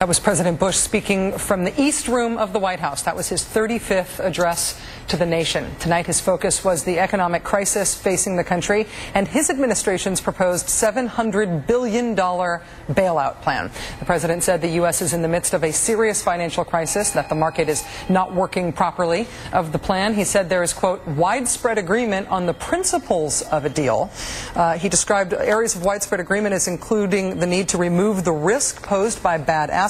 That was President Bush speaking from the East Room of the White House. That was his 35th address to the nation. Tonight, his focus was the economic crisis facing the country and his administration's proposed $700 billion bailout plan. The president said the U.S. is in the midst of a serious financial crisis, that the market is not working properly. Of the plan, he said there is, quote, widespread agreement on the principles of a deal. He described areas of widespread agreement as including the need to remove the risk posed by bad assets,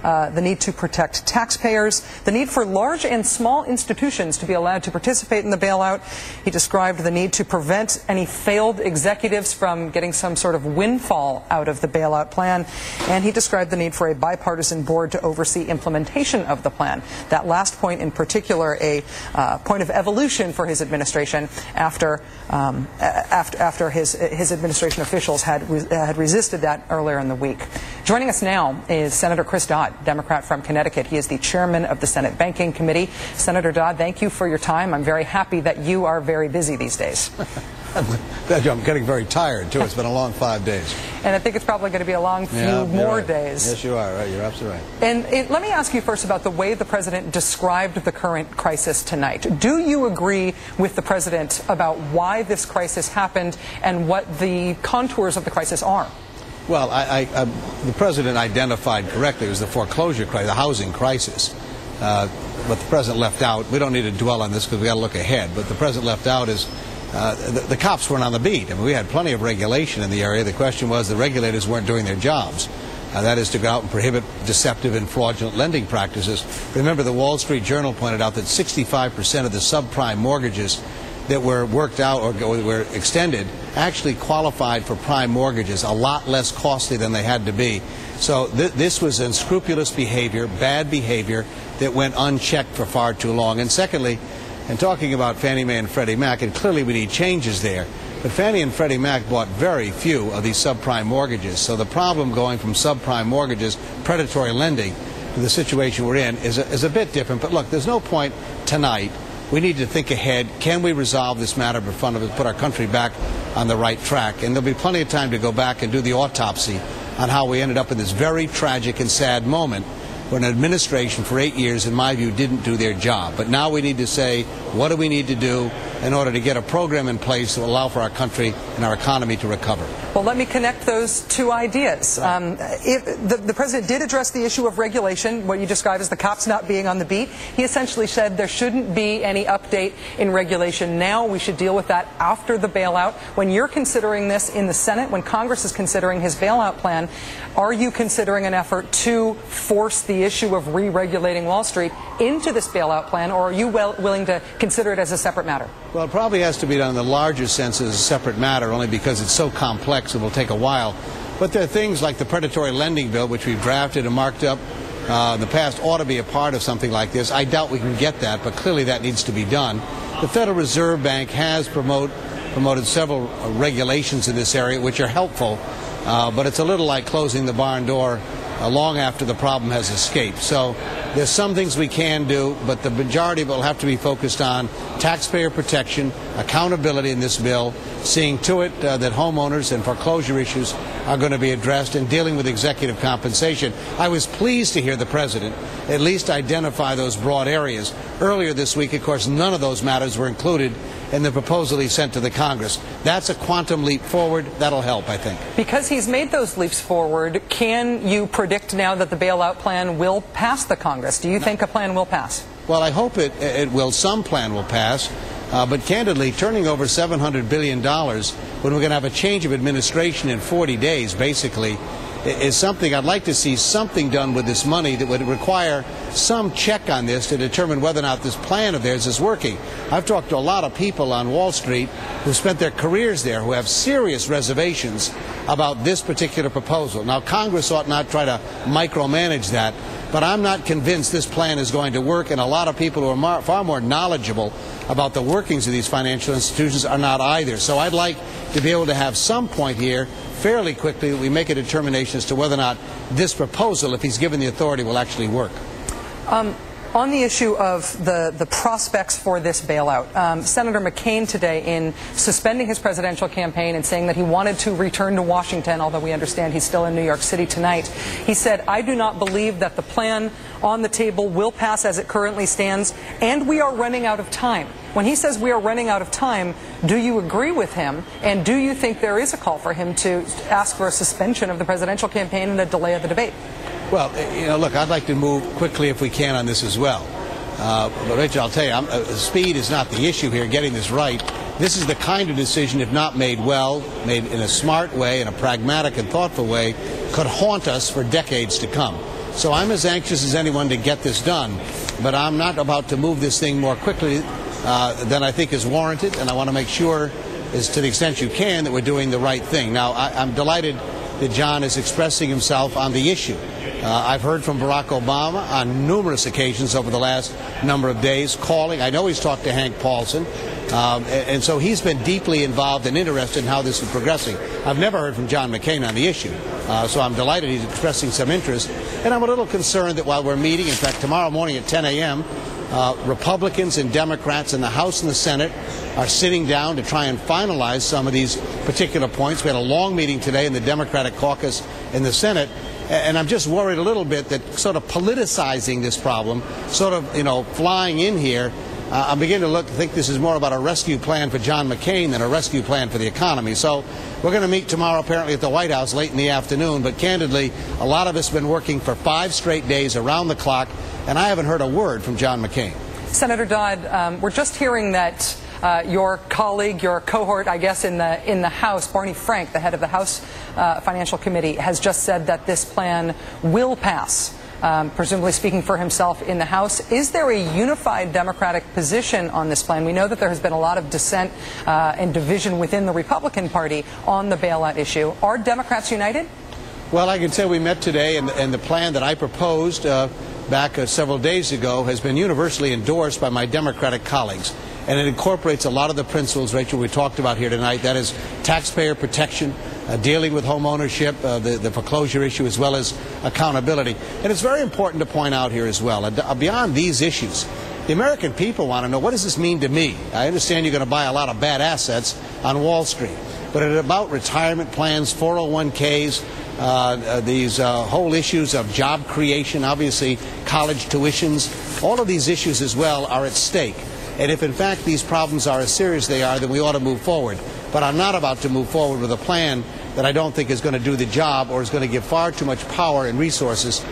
the need to protect taxpayers, the need for large and small institutions to be allowed to participate in the bailout. He described the need to prevent any failed executives from getting some sort of windfall out of the bailout plan. And he described the need for a bipartisan board to oversee implementation of the plan. That last point in particular, a point of evolution for his administration after his administration officials had resisted that earlier in the week. Joining us now is Senator Chris Dodd, Democrat from Connecticut. He is the chairman of the Senate Banking Committee. Senator Dodd, thank you for your time. I'm very happy that you are very busy these days. I'm getting very tired, too. It's been a long 5 days. And I think it's probably going to be a long few more days. Yes, you are. Right. You're absolutely right. And let me ask you first about the way the president described the current crisis tonight. Do you agree with the president about why this crisis happened and what the contours of the crisis are? Well, the president identified correctly it was the foreclosure crisis, the housing crisis. What the president left out, we don't need to dwell on this because we got to look ahead, but the president left out is the cops weren't on the beat. I mean, we had plenty of regulation in the area. The question was the regulators weren't doing their jobs. That is to go out and prohibit deceptive and fraudulent lending practices. Remember, the Wall Street Journal pointed out that 65% of the subprime mortgages that were worked out or were extended actually qualified for prime mortgages, a lot less costly than they had to be. So this was unscrupulous behavior, bad behavior that went unchecked for far too long. And secondly, and talking about Fannie Mae and Freddie Mac, and clearly we need changes there, but Fannie and Freddie Mac bought very few of these subprime mortgages. So the problem going from subprime mortgages, predatory lending, to the situation we're in is a bit different. But look, there's no point tonight. We need to think ahead. Can we resolve this matter in front of us, put our country back on the right track? And there'll be plenty of time to go back and do the autopsy on how we ended up in this very tragic and sad moment when an administration for 8 years, in my view, didn't do their job. But now we need to say, what do we need to do in order to get a program in place to allow for our country and our economy to recover? Well, let me connect those two ideas. The president did address the issue of regulation, what you describe as the cops not being on the beat. He essentially said there shouldn't be any update in regulation now. We should deal with that after the bailout. When you're considering this in the Senate, when Congress is considering his bailout plan, are you considering an effort to force the issue of re-regulating Wall Street into this bailout plan, or are you willing to consider it as a separate matter? Well, it probably has to be done in the larger sense as a separate matter, only because it's so complex it will take a while. But there are things like the predatory lending bill, which we've drafted and marked up in the past, ought to be a part of something like this. I doubt we can get that, but clearly that needs to be done. The Federal Reserve Bank has promoted several regulations in this area which are helpful, but it's a little like closing the barn door long after the problem has escaped. So there's some things we can do, but the majority of it will have to be focused on taxpayer protection, accountability in this bill, seeing to it that homeowners and foreclosure issues are going to be addressed, and dealing with executive compensation. I was pleased to hear the president at least identify those broad areas. Earlier this week, of course, none of those matters were included in the proposal he sent to the Congress. That's a quantum leap forward. That'll help, I think. Because he's made those leaps forward, can you predict now that the bailout plan will pass the Congress? Do you think a plan will pass? Well, I hope it will. Some plan will pass. But candidly, turning over $700 billion when we're going to have a change of administration in 40 days, basically, is something I'd like to see something done with this money that would require some check on this to determine whether or not this plan of theirs is working. I've talked to a lot of people on Wall Street who spent their careers there who have serious reservations about this particular proposal. Now, Congress ought not try to micromanage that, but I'm not convinced this plan is going to work, and a lot of people who are far more knowledgeable about the workings of these financial institutions are not either. So I'd like to be able to have some point here fairly quickly that we make a determination as to whether or not this proposal, if he's given the authority, will actually work. On the issue of the prospects for this bailout, Senator McCain today, in suspending his presidential campaign and saying that he wanted to return to Washington, although we understand he's still in New York City tonight, he said, "I do not believe that the plan on the table will pass as it currently stands, and we are running out of time." When he says we are running out of time, do you agree with him, and do you think there is a call for him to ask for a suspension of the presidential campaign and a delay of the debate? Well, look, I'd like to move quickly if we can on this as well. But, Rachel, I'll tell you, speed is not the issue here, getting this right. This is the kind of decision, if not made well, made in a smart way, in a pragmatic and thoughtful way, could haunt us for decades to come. So I'm as anxious as anyone to get this done, but I'm not about to move this thing more quickly than I think is warranted, and I want to make sure, as to the extent you can, that we're doing the right thing. Now, I'm delighted that John is expressing himself on the issue. I've heard from Barack Obama on numerous occasions over the last number of days, calling. I know he's talked to Hank Paulson, and so he's been deeply involved and interested in how this is progressing. I've never heard from John McCain on the issue, so I'm delighted he's expressing some interest. And I'm a little concerned that while we're meeting, in fact, tomorrow morning at 10 a.m., Republicans and Democrats in the House and the Senate are sitting down to try and finalize some of these particular points. We had a long meeting today in the Democratic caucus in the Senate, and I'm just worried a little bit that sort of politicizing this problem, sort of, flying in here, I'm beginning to think this is more about a rescue plan for John McCain than a rescue plan for the economy. So we're going to meet tomorrow apparently at the White House late in the afternoon, but candidly, a lot of us have been working for 5 straight days around the clock, and I haven't heard a word from John McCain. Senator Dodd, we're just hearing that your colleague, your cohort, I guess, in the House, Barney Frank, the head of the House Financial Committee, has just said that this plan will pass, presumably speaking for himself in the House. Is there a unified Democratic position on this plan? We know that there has been a lot of dissent and division within the Republican Party on the bailout issue. Are Democrats united? Well, I can say we met today, and the plan that I proposed back several days ago has been universally endorsed by my Democratic colleagues. And it incorporates a lot of the principles, Rachel, we talked about here tonight. That is taxpayer protection, dealing with home ownership, the foreclosure issue, as well as accountability. And it's very important to point out here as well, beyond these issues, the American people want to know, what does this mean to me? I understand you're going to buy a lot of bad assets on Wall Street, but it's about retirement plans, 401ks, these whole issues of job creation, obviously college tuitions. All of these issues as well are at stake. And if, in fact, these problems are as serious as they are, then we ought to move forward. But I'm not about to move forward with a plan that I don't think is going to do the job or is going to give far too much power and resources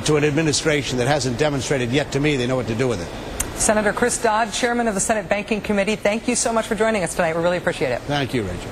to an administration that hasn't demonstrated yet to me they know what to do with it. Senator Chris Dodd, Chairman of the Senate Banking Committee, thank you so much for joining us tonight. We really appreciate it. Thank you, Rachel.